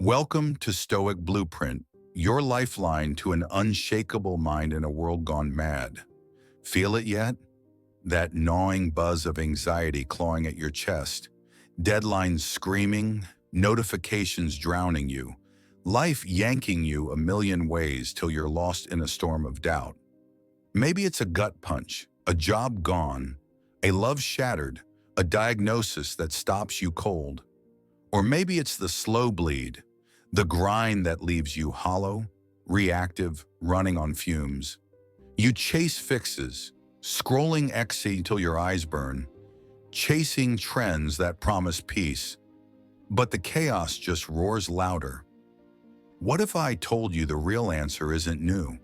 Welcome to Stoic Blueprint, your lifeline to an unshakable mind in a world gone mad. Feel it yet? That gnawing buzz of anxiety clawing at your chest, deadlines screaming, notifications drowning you, life yanking you a million ways till you're lost in a storm of doubt. Maybe it's a gut punch, a job gone, a love shattered, a diagnosis that stops you cold. Or maybe it's the slow bleed, the grind that leaves you hollow, reactive, running on fumes. You chase fixes, scrolling XC till your eyes burn, chasing trends that promise peace, but the chaos just roars louder. What if I told you the real answer isn't new?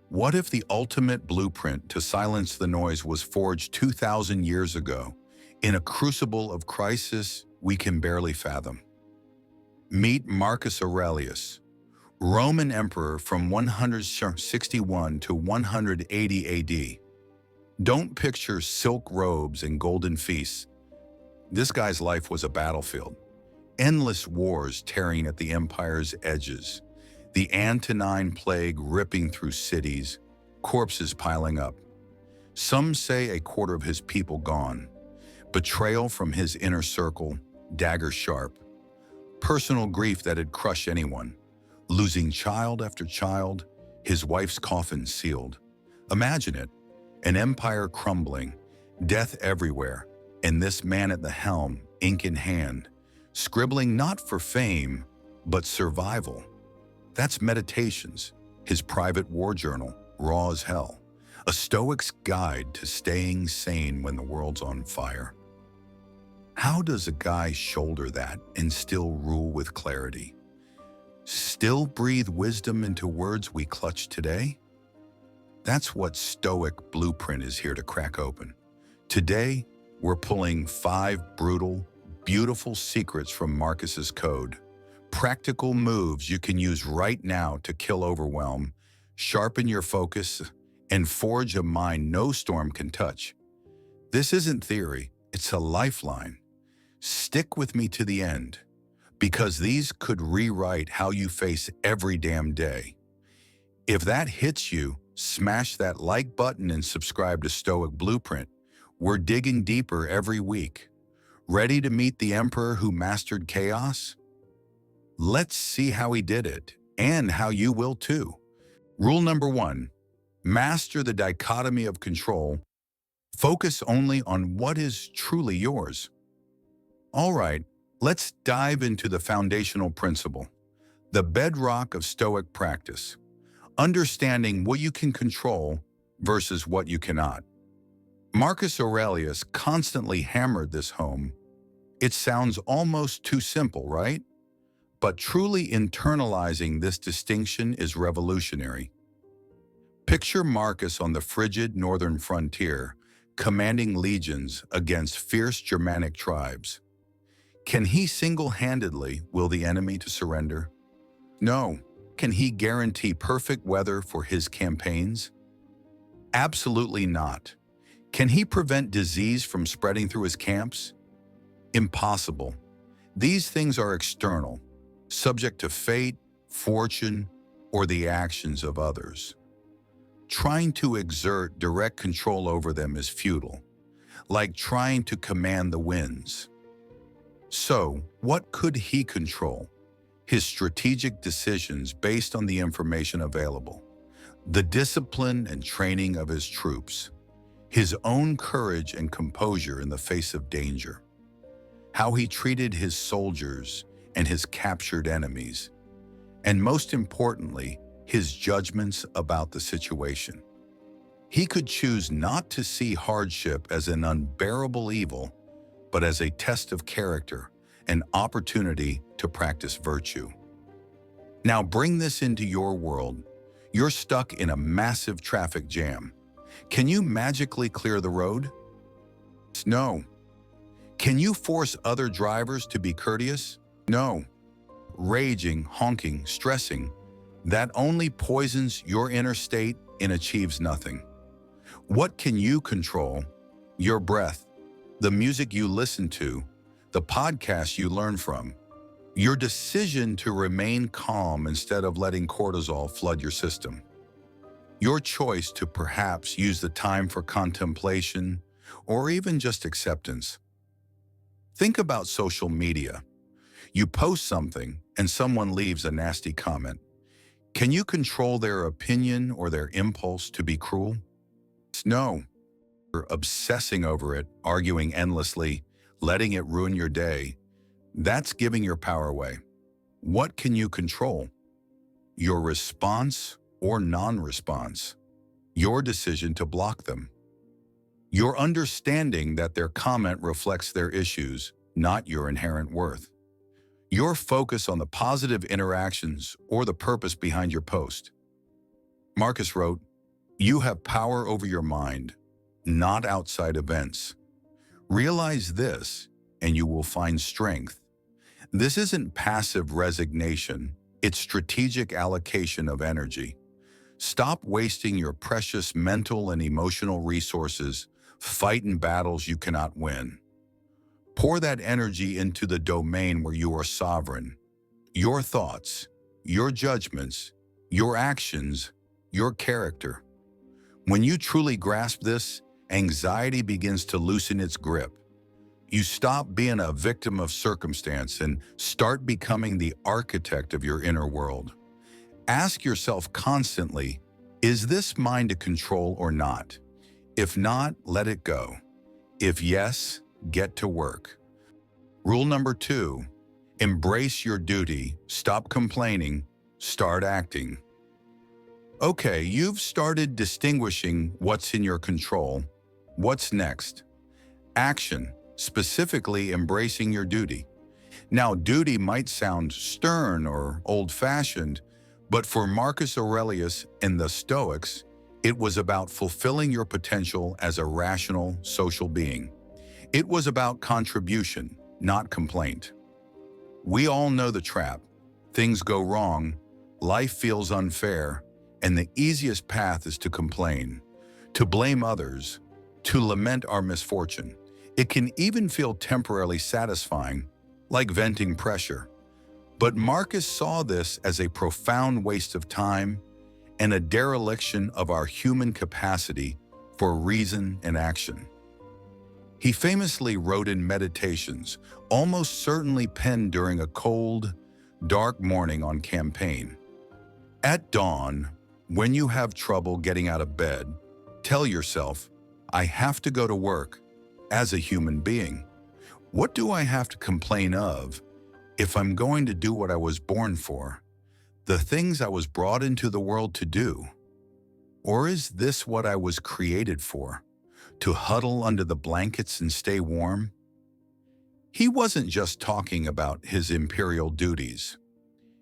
What if the ultimate blueprint to silence the noise was forged 2,000 years ago in a crucible of crisis we can barely fathom? Meet Marcus Aurelius, Roman Emperor from 161 to 180 AD. Don't picture silk robes and golden feasts. This guy's life was a battlefield. Endless wars tearing at the empire's edges, the Antonine Plague ripping through cities, corpses piling up. Some say a quarter of his people gone. Betrayal from his inner circle, dagger sharp. Personal grief that had crushed anyone. Losing child after child, his wife's coffin sealed. Imagine it, an empire crumbling, death everywhere, and this man at the helm, ink in hand, scribbling not for fame, but survival. That's Meditations, his private war journal, raw as hell. A Stoic's guide to staying sane when the world's on fire. How does a guy shoulder that and still rule with clarity? Still breathe wisdom into words we clutch today? That's what Stoic Blueprint is here to crack open. Today, we're pulling 5 brutal, beautiful secrets from Marcus's code. Practical moves you can use right now to kill overwhelm, sharpen your focus, and forge a mind no storm can touch. This isn't theory, it's a lifeline. Stick with me to the end, because these could rewrite how you face every damn day. If that hits you, smash that like button and subscribe to Stoic Blueprint. We're digging deeper every week. Ready to meet the emperor who mastered chaos? Let's see how he did it, and how you will too. Rule number 1, master the dichotomy of control. Focus only on what is truly yours. All right, let's dive into the foundational principle, the bedrock of Stoic practice, understanding what you can control versus what you cannot. Marcus Aurelius constantly hammered this home. It sounds almost too simple, right? But truly internalizing this distinction is revolutionary. Picture Marcus on the frigid northern frontier, commanding legions against fierce Germanic tribes. Can he single-handedly will the enemy to surrender? No. Can he guarantee perfect weather for his campaigns? Absolutely not. Can he prevent disease from spreading through his camps? Impossible. These things are external, subject to fate, fortune, or the actions of others. Trying to exert direct control over them is futile, like trying to command the winds. So, what could he control? His strategic decisions based on the information available, the discipline and training of his troops, his own courage and composure in the face of danger, how he treated his soldiers and his captured enemies, and most importantly, his judgments about the situation. He could choose not to see hardship as an unbearable evil, but as a test of character, an opportunity to practice virtue. Now bring this into your world. You're stuck in a massive traffic jam. Can you magically clear the road? No. Can you force other drivers to be courteous? No. Raging, honking, stressing, that only poisons your inner state and achieves nothing. What can you control? Your breath, the music you listen to, the podcasts you learn from. Your decision to remain calm instead of letting cortisol flood your system. Your choice to perhaps use the time for contemplation or even just acceptance. Think about social media. You post something and someone leaves a nasty comment. Can you control their opinion or their impulse to be cruel? No. You're obsessing over it, arguing endlessly, letting it ruin your day. That's giving your power away. What can you control? Your response or non-response. Your decision to block them. Your understanding that their comment reflects their issues, not your inherent worth. Your focus on the positive interactions or the purpose behind your post. Marcus wrote, "You have power over your mind, not outside events. Realize this, and you will find strength." This isn't passive resignation, it's strategic allocation of energy. Stop wasting your precious mental and emotional resources fighting battles you cannot win. Pour that energy into the domain where you are sovereign. Your thoughts, your judgments, your actions, your character. When you truly grasp this, anxiety begins to loosen its grip. You stop being a victim of circumstance and start becoming the architect of your inner world. Ask yourself constantly, is this mine to control or not? If not, let it go. If yes, get to work. Rule number 2, embrace your duty, stop complaining, start acting. Okay, you've started distinguishing what's in your control. What's next? Action, specifically embracing your duty. Now, duty might sound stern or old-fashioned, but for Marcus Aurelius and the Stoics, it was about fulfilling your potential as a rational social being. It was about contribution, not complaint. We all know the trap. Things go wrong, life feels unfair, and the easiest path is to complain, to blame others, to lament our misfortune. It can even feel temporarily satisfying, like venting pressure. But Marcus saw this as a profound waste of time and a dereliction of our human capacity for reason and action. He famously wrote in Meditations, almost certainly penned during a cold, dark morning on campaign. At dawn, when you have trouble getting out of bed, tell yourself, I have to go to work as a human being. What do I have to complain of if I'm going to do what I was born for, the things I was brought into the world to do? Or is this what I was created for, to huddle under the blankets and stay warm? He wasn't just talking about his imperial duties.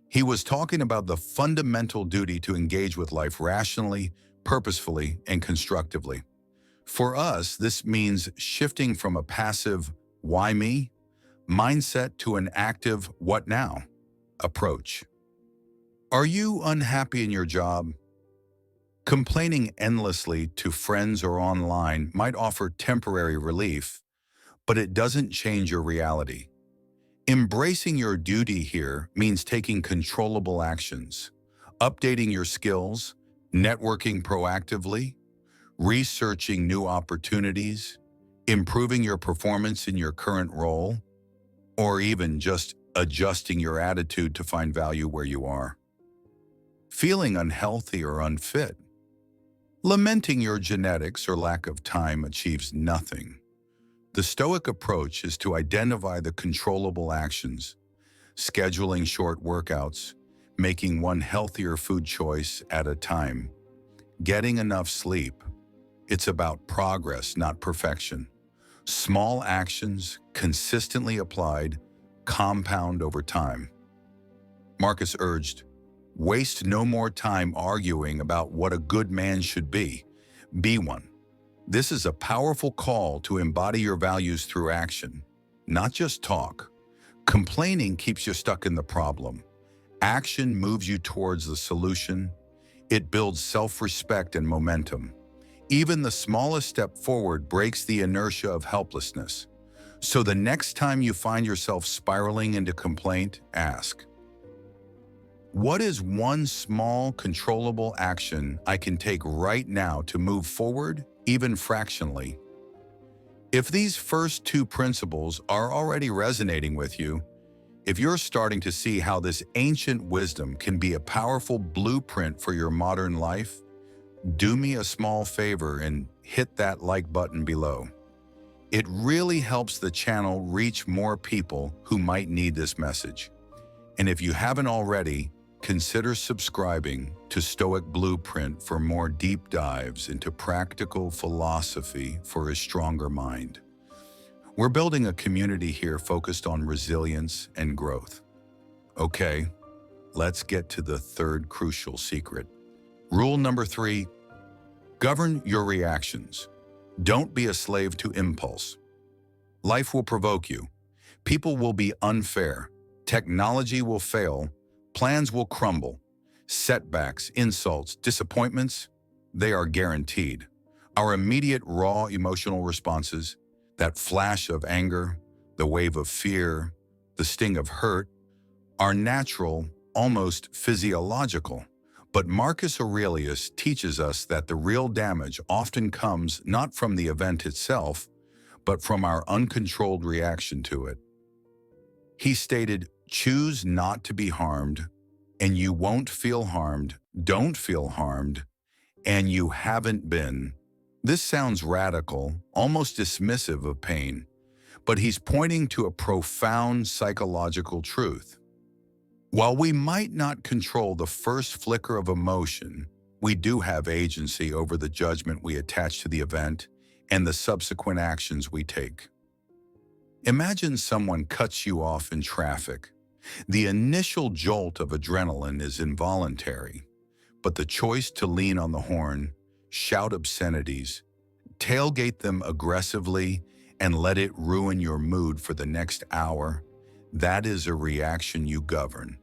He was talking about the fundamental duty to engage with life rationally, purposefully, and constructively. For us, this means shifting from a passive, why me, mindset to an active, what now, approach. Are you unhappy in your job? Complaining endlessly to friends or online might offer temporary relief, but it doesn't change your reality. Embracing your duty here means taking controllable actions, updating your skills, networking proactively, researching new opportunities, improving your performance in your current role, or even just adjusting your attitude to find value where you are. Feeling unhealthy or unfit. Lamenting your genetics or lack of time achieves nothing. The Stoic approach is to identify the controllable actions, scheduling short workouts, making one healthier food choice at a time, getting enough sleep. It's about progress, not perfection. Small actions, consistently applied, compound over time. Marcus urged, waste no more time arguing about what a good man should be. Be one. This is a powerful call to embody your values through action, not just talk. Complaining keeps you stuck in the problem. Action moves you towards the solution. It builds self-respect and momentum. Even the smallest step forward breaks the inertia of helplessness. So the next time you find yourself spiraling into complaint, ask, what is one small, controllable action I can take right now to move forward, even fractionally? If these first two principles are already resonating with you, if you're starting to see how this ancient wisdom can be a powerful blueprint for your modern life, do me a small favor and hit that like button below. It really helps the channel reach more people who might need this message. And if you haven't already, consider subscribing to Stoic Blueprint for more deep dives into practical philosophy for a stronger mind. We're building a community here focused on resilience and growth. Okay, let's get to the third crucial secret. Rule number 3, govern your reactions. Don't be a slave to impulse. Life will provoke you. People will be unfair. Technology will fail. Plans will crumble. Setbacks, insults, disappointments, they are guaranteed. Our immediate raw emotional responses, that flash of anger, the wave of fear, the sting of hurt, are natural, almost physiological. But Marcus Aurelius teaches us that the real damage often comes not from the event itself, but from our uncontrolled reaction to it. He stated, choose not to be harmed, and you won't feel harmed. Don't feel harmed, and you haven't been. This sounds radical, almost dismissive of pain, but he's pointing to a profound psychological truth. While we might not control the first flicker of emotion, we do have agency over the judgment we attach to the event and the subsequent actions we take. Imagine someone cuts you off in traffic. The initial jolt of adrenaline is involuntary, but the choice to lean on the horn, shout obscenities, tailgate them aggressively, and let it ruin your mood for the next hour, that is a reaction you govern.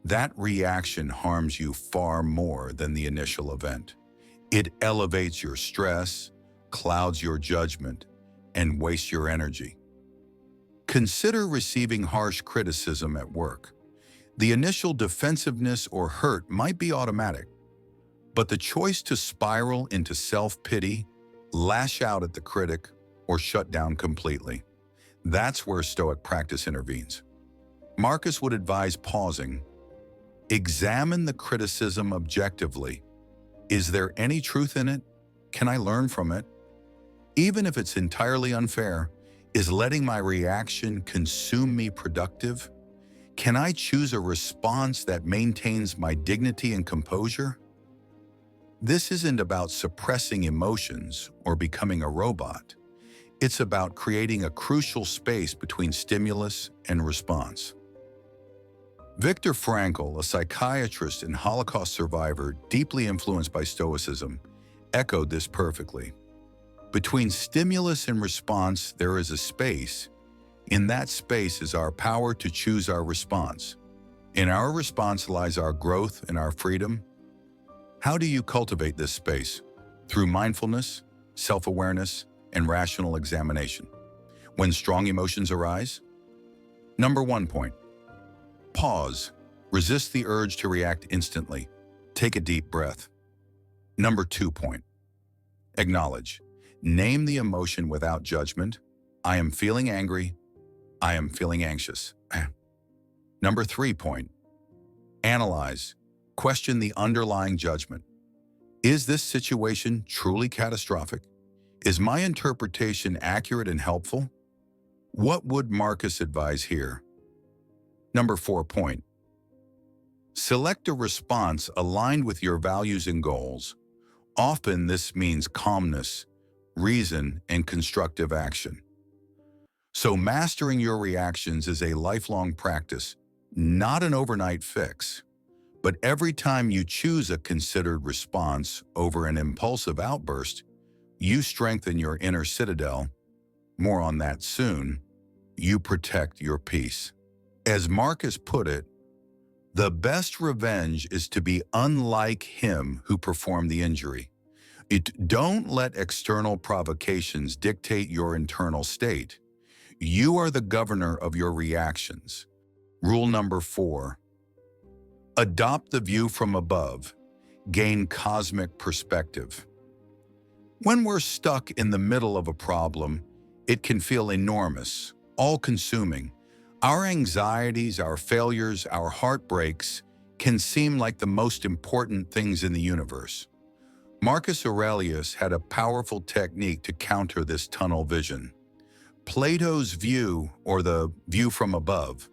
That reaction harms you far more than the initial event. It elevates your stress, clouds your judgment, and wastes your energy. Consider receiving harsh criticism at work. The initial defensiveness or hurt might be automatic, but the choice to spiral into self-pity, lash out at the critic, or shut down completely, that's where Stoic practice intervenes. Marcus would advise pausing. Examine the criticism objectively. Is there any truth in it? Can I learn from it? Even if it's entirely unfair, is letting my reaction consume me productive? Can I choose a response that maintains my dignity and composure? This isn't about suppressing emotions or becoming a robot. It's about creating a crucial space between stimulus and response. Viktor Frankl, a psychiatrist and Holocaust survivor deeply influenced by Stoicism, echoed this perfectly. Between stimulus and response, there is a space. In that space is our power to choose our response. In our response lies our growth and our freedom. How do you cultivate this space? Through mindfulness, self-awareness, and rational examination. When strong emotions arise, number 1 point. Pause. Resist the urge to react instantly. Take a deep breath. Number 2 point. Acknowledge. Name the emotion without judgment. I am feeling angry. I am feeling anxious. Number 3 point. Analyze. Question the underlying judgment. Is this situation truly catastrophic? Is my interpretation accurate and helpful? What would Marcus advise here? Number 4 point. Select a response aligned with your values and goals. Often this means calmness, reason, and constructive action. So mastering your reactions is a lifelong practice, not an overnight fix. But every time you choose a considered response over an impulsive outburst, you strengthen your inner citadel. More on that soon. You protect your peace. As Marcus put it, the best revenge is to be unlike him who performed the injury. Don't let external provocations dictate your internal state. You are the governor of your reactions. Rule number 4. Adopt the view from above. Gain cosmic perspective. When we're stuck in the middle of a problem, it can feel enormous, all-consuming. Our anxieties, our failures, our heartbreaks can seem like the most important things in the universe. Marcus Aurelius had a powerful technique to counter this tunnel vision. Plato's view, or the view from above.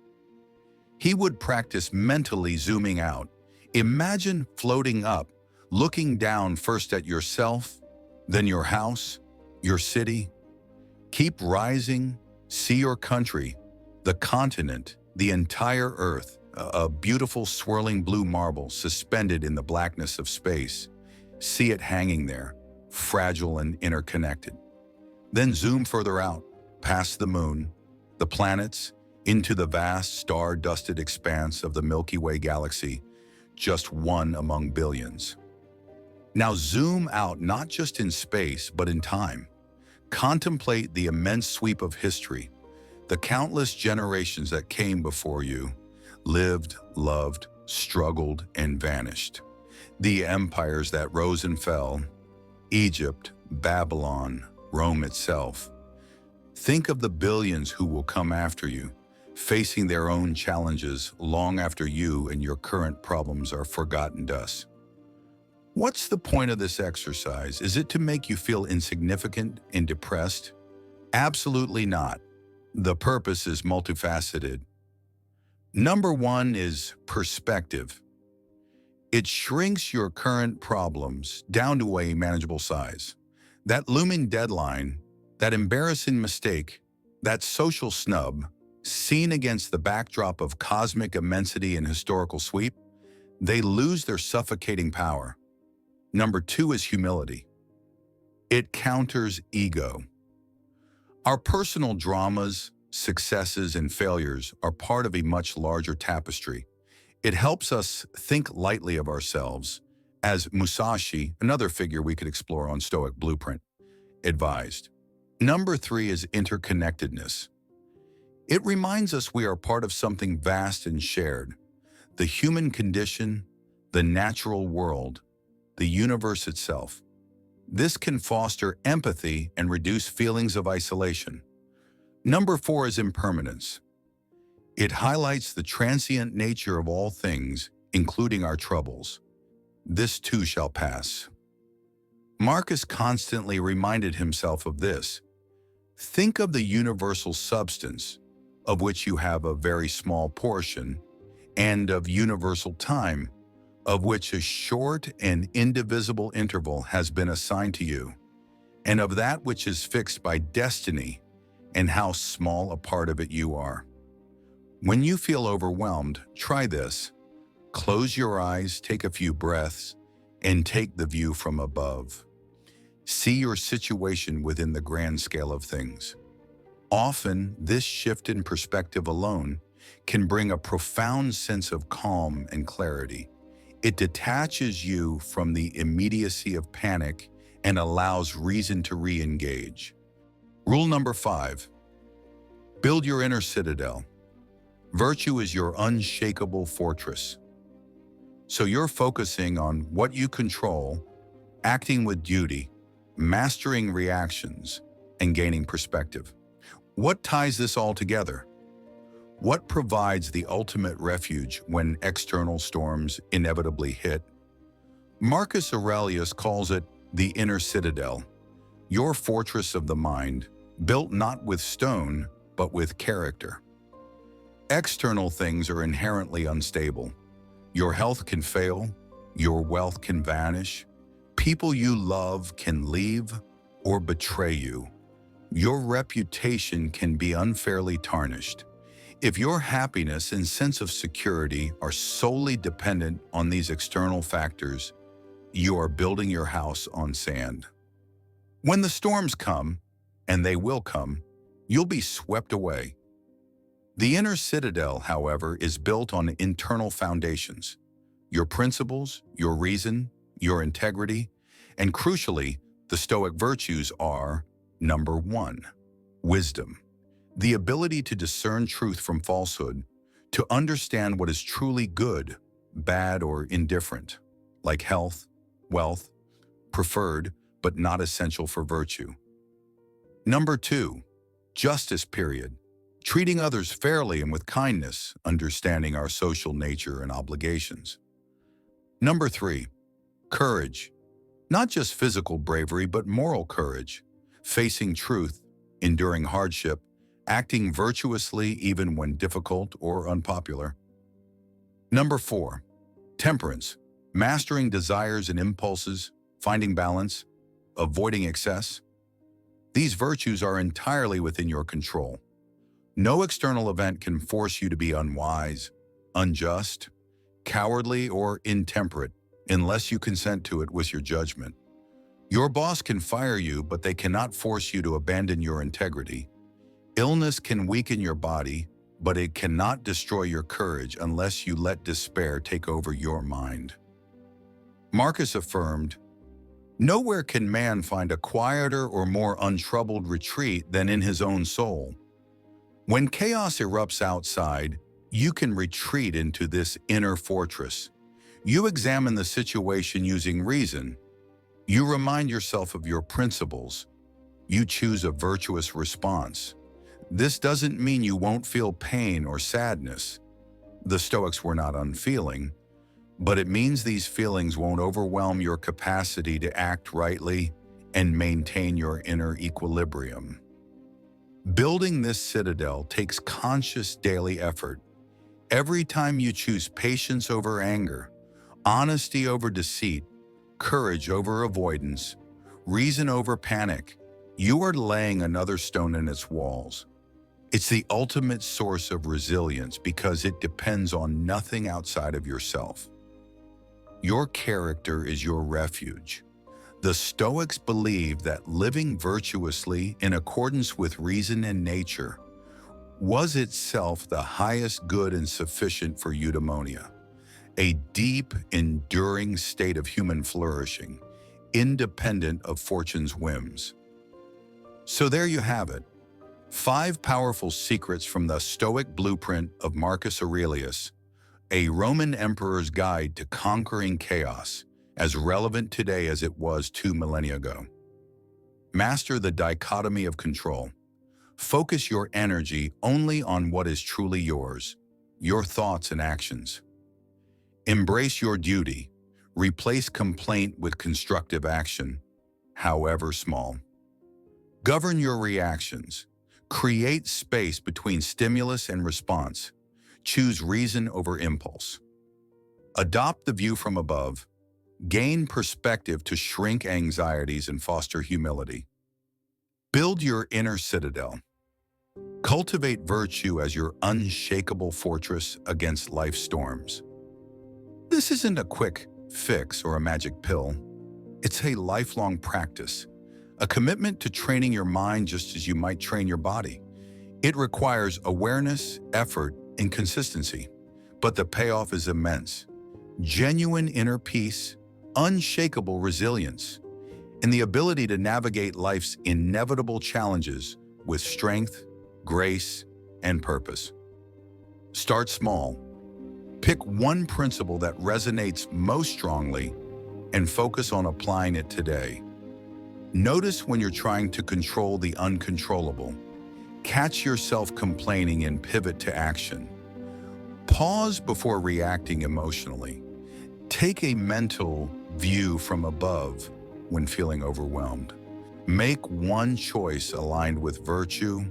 He would practice mentally zooming out. Imagine floating up, looking down first at yourself, then your house, your city. Keep rising, see your country, the continent, the entire earth, a beautiful swirling blue marble suspended in the blackness of space. See it hanging there, fragile and interconnected. Then zoom further out, past the moon, the planets, into the vast star-dusted expanse of the Milky Way galaxy, just one among billions. Now zoom out not just in space, but in time. Contemplate the immense sweep of history, the countless generations that came before you, lived, loved, struggled, and vanished. The empires that rose and fell, Egypt, Babylon, Rome itself. Think of the billions who will come after you, facing their own challenges long after you and your current problems are forgotten dust. What's the point of this exercise? Is it to make you feel insignificant and depressed? Absolutely not. The purpose is multifaceted. Number 1 is perspective. It shrinks your current problems down to a manageable size. That looming deadline, that embarrassing mistake, that social snub, seen against the backdrop of cosmic immensity and historical sweep, they lose their suffocating power. Number 2 is humility. It counters ego. Our personal dramas, successes, and failures are part of a much larger tapestry. It helps us think lightly of ourselves, as Musashi, another figure we could explore on Stoic Blueprint, advised. Number 3 is interconnectedness. It reminds us we are part of something vast and shared. The human condition, the natural world, the universe itself. This can foster empathy and reduce feelings of isolation. Number 4 is impermanence. It highlights the transient nature of all things, including our troubles. This too shall pass. Marcus constantly reminded himself of this. Think of the universal substance, of which you have a very small portion, and of universal time, of which a short and indivisible interval has been assigned to you, and of that which is fixed by destiny, and how small a part of it you are. When you feel overwhelmed, try this. Close your eyes, take a few breaths, and take the view from above. See your situation within the grand scale of things. Often, this shift in perspective alone can bring a profound sense of calm and clarity. It detaches you from the immediacy of panic and allows reason to re-engage. Rule number 5. Build your inner citadel. Virtue is your unshakable fortress. So you're focusing on what you control, acting with duty, mastering reactions, and gaining perspective. What ties this all together? What provides the ultimate refuge when external storms inevitably hit? Marcus Aurelius calls it the inner citadel, your fortress of the mind, built not with stone, but with character. External things are inherently unstable. Your health can fail, your wealth can vanish, people you love can leave or betray you. Your reputation can be unfairly tarnished. If your happiness and sense of security are solely dependent on these external factors, you are building your house on sand. When the storms come, and they will come, you'll be swept away. The inner citadel, however, is built on internal foundations. Your principles, your reason, your integrity, and crucially, the Stoic virtues are, number 1, wisdom. The ability to discern truth from falsehood, to understand what is truly good, bad, or indifferent, like health, wealth, preferred, but not essential for virtue. Number 2, justice period. Treating others fairly and with kindness, understanding our social nature and obligations. Number 3, courage. Not just physical bravery, but moral courage. Facing truth, enduring hardship, acting virtuously even when difficult or unpopular. Number 4, temperance. Mastering desires and impulses, finding balance, avoiding excess. These virtues are entirely within your control. No external event can force you to be unwise, unjust, cowardly, or intemperate unless you consent to it with your judgment. Your boss can fire you, but they cannot force you to abandon your integrity. Illness can weaken your body, but it cannot destroy your courage unless you let despair take over your mind. Marcus affirmed, "Nowhere can man find a quieter or more untroubled retreat than in his own soul." When chaos erupts outside, you can retreat into this inner fortress. You examine the situation using reason. You remind yourself of your principles. You choose a virtuous response. This doesn't mean you won't feel pain or sadness. The Stoics were not unfeeling, but it means these feelings won't overwhelm your capacity to act rightly and maintain your inner equilibrium. Building this citadel takes conscious daily effort. Every time you choose patience over anger, honesty over deceit, courage over avoidance, reason over panic, you are laying another stone in its walls. It's the ultimate source of resilience because it depends on nothing outside of yourself. Your character is your refuge. The Stoics believed that living virtuously in accordance with reason and nature was itself the highest good and sufficient for eudaimonia, a deep, enduring state of human flourishing, independent of fortune's whims. So there you have it. 5 powerful secrets from the Stoic Blueprint of Marcus Aurelius, a Roman emperor's guide to conquering chaos, as relevant today as it was 2 millennia ago. Master the dichotomy of control. Focus your energy only on what is truly yours, your thoughts and actions. Embrace your duty. Replace complaint with constructive action, however small. Govern your reactions. Create space between stimulus and response. Choose reason over impulse. Adopt the view from above. Gain perspective to shrink anxieties and foster humility. Build your inner citadel. Cultivate virtue as your unshakable fortress against life's storms. This isn't a quick fix or a magic pill. It's a lifelong practice, a commitment to training your mind just as you might train your body. It requires awareness, effort, and consistency, but the payoff is immense. Genuine inner peace, unshakable resilience, and the ability to navigate life's inevitable challenges with strength, grace, and purpose. Start small. Pick one principle that resonates most strongly and focus on applying it today. Notice when you're trying to control the uncontrollable. Catch yourself complaining and pivot to action. Pause before reacting emotionally. Take a mental view from above when feeling overwhelmed. Make one choice aligned with virtue.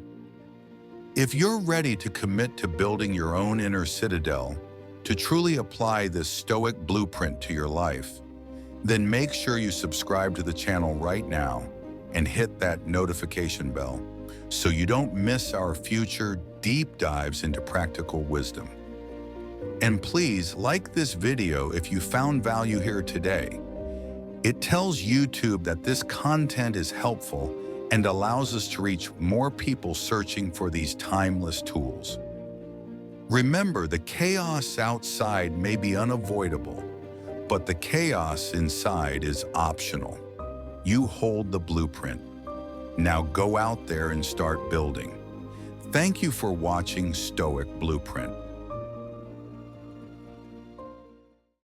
If you're ready to commit to building your own inner citadel, to truly apply this Stoic blueprint to your life, then make sure you subscribe to the channel right now and hit that notification bell so you don't miss our future deep dives into practical wisdom. And please like this video if you found value here today. It tells YouTube that this content is helpful and allows us to reach more people searching for these timeless tools. Remember, the chaos outside may be unavoidable, but the chaos inside is optional. You hold the blueprint. Now go out there and start building. Thank you for watching Stoic Blueprint.